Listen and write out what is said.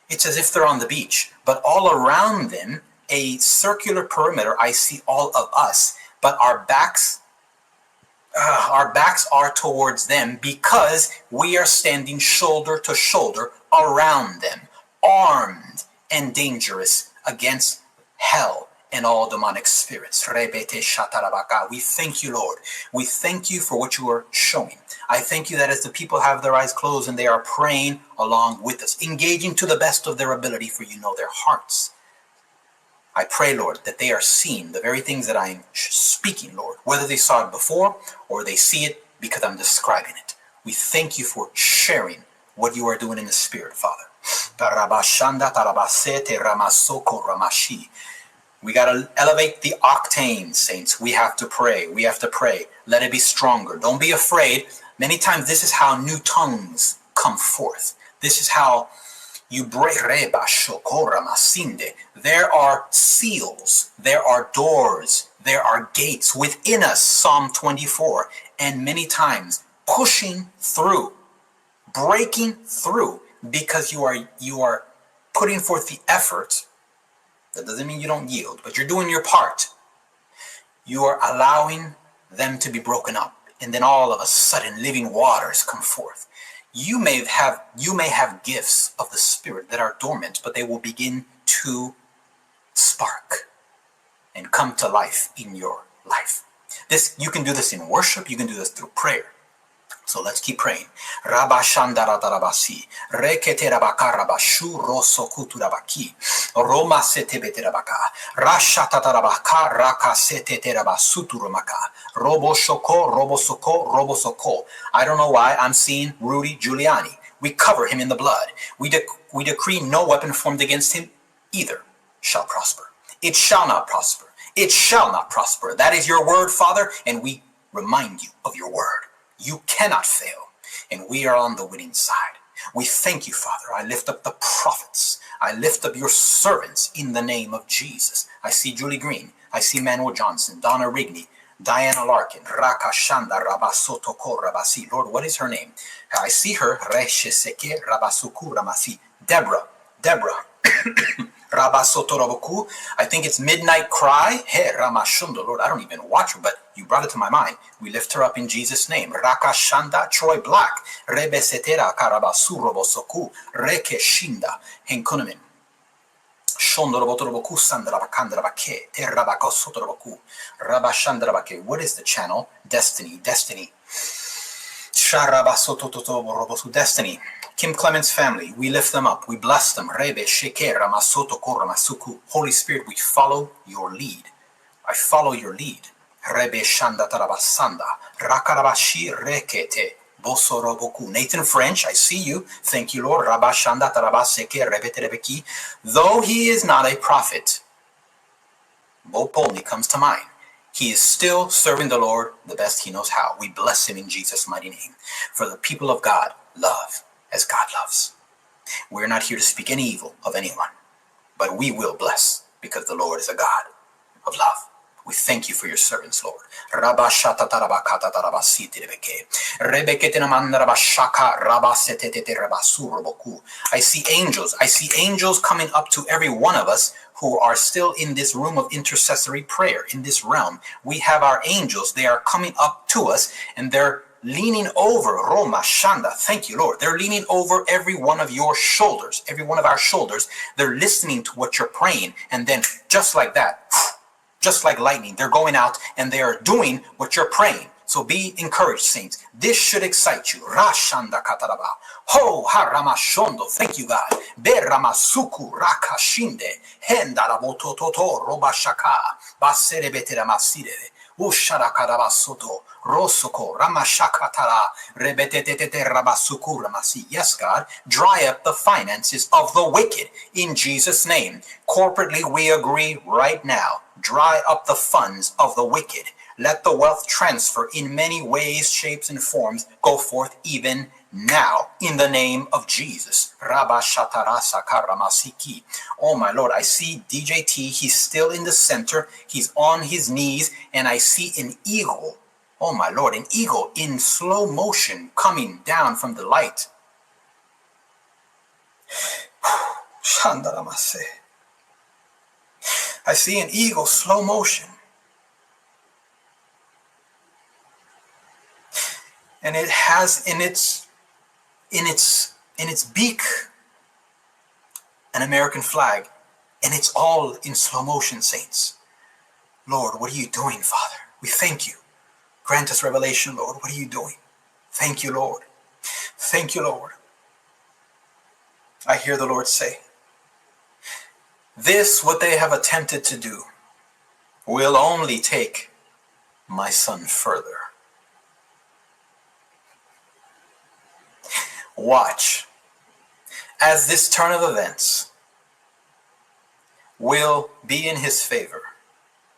It's as if they're on the beach, but all around them, a circular perimeter, I see all of us, but our backs are towards them because we are standing shoulder to shoulder around them, armed and dangerous against hell and all demonic spirits. We thank you, Lord. We thank you for what you are showing. I thank you that as the people have their eyes closed and they are praying along with us, engaging to the best of their ability, for you know their hearts. I pray, Lord, that they are seeing the very things that I'm speaking, Lord, whether they saw it before or they see it because I'm describing it. We thank you for sharing what you are doing in the Spirit, Father. We got to elevate the octane, saints. We have to pray. We have to pray. Let it be stronger. Don't be afraid. Many times this is how new tongues come forth. This is how you break. There are seals, there are doors, there are gates within us, Psalm 24, and many times pushing through, breaking through, because you are putting forth the effort. That doesn't mean you don't yield, but you're doing your part. You are allowing them to be broken up, and then all of a sudden living waters come forth. You may have gifts of the Spirit that are dormant, but they will begin to spark and come to life in your life. You can do this in worship. You can do this through prayer. So let's keep praying. Rabashandaratarabasi, reketerabakarabasu rosokuturabaki, Roma setebeterabaka, Rashatatarabaka, rakaseteterabasuturumaka, robosoko. I don't know why I'm seeing Rudy Giuliani. We cover him in the blood. We decree no weapon formed against him either shall prosper. It shall not prosper. It shall not prosper. That is your word, Father, and we remind you of your word. You cannot fail, and we are on the winning side. We thank you, Father. I lift up the prophets. I lift up your servants in the name of Jesus. I see Julie Green. I see Manuel Johnson, Donna Rigney, Diana Larkin, Rakashanda Rabasotoko Rabasi. Lord, what is her name? I see her. Resheseke Rabasuku Ramasi. Deborah. Rabasotoroboku. I think it's Midnight Cry. He Ramashundo. Lord, I don't even watch her, but you brought it to my mind. We lift her up in Jesus' name. Rakashanda Troy Black. Rebesetera Karabasurobosoku. Rekeshinda Henkunamin. Shondorobotoroboku Sandrabakandrabake. Terabakosotoroboku. Rabashandrabake. What is the channel? Destiny. Sharabasotototoborobosku. Destiny. Kim Clement's family, we lift them up. We bless them. Rebe Shekera Masoto Koramasuku. Holy Spirit, we follow your lead. I follow your lead. Rebe Shanda Tarabasanda. Rakarabashi Rekete. Bosoroboku. Nathan French, I see you. Thank you, Lord. Rabashanda Tarabaseke Rebeterebeki. Though he is not a prophet, Bopolni comes to mind. He is still serving the Lord the best he knows how. We bless him in Jesus' mighty name. For the people of God love as God loves. We're not here to speak any evil of anyone, but we will bless because the Lord is a God of love. We thank you for your servants, Lord. I see angels. I see angels coming up to every one of us who are still in this room of intercessory prayer, in this realm. We have our angels. They are coming up to us, and they're leaning over, Roma Shanda, thank you, Lord. They're leaning over every one of your shoulders, every one of our shoulders. They're listening to what you're praying, and then just like that, just like lightning, they're going out and they are doing what you're praying. So be encouraged, saints. This should excite you. Rashanda kataraba. Ho haramashondo. Thank you, God. Be ramasuku rakashinde. Hendarabotototo robashaka. Basere beteramasire. Usharakaravasoto. Rosoko Ramashakatara Rebetetete Rabasuku Ramasi. Yes, God, dry up the finances of the wicked in Jesus' name. Corporately, we agree right now. Dry up the funds of the wicked. Let the wealth transfer in many ways, shapes, and forms go forth even now in the name of Jesus. Rabashatarasa Karamasiki. Oh my Lord, I see DJT. He's still in the center. He's on his knees, and I see an eagle. Oh my Lord, an eagle in slow motion coming down from the light. I see an eagle, slow motion. And it has in its beak an American flag. And it's all in slow motion, saints. Lord, what are you doing, Father? We thank you. Grant us revelation, Lord. What are you doing? Thank you, Lord. Thank you, Lord. I hear the Lord say, this, what they have attempted to do, will only take my son further. Watch as this turn of events will be in his favor.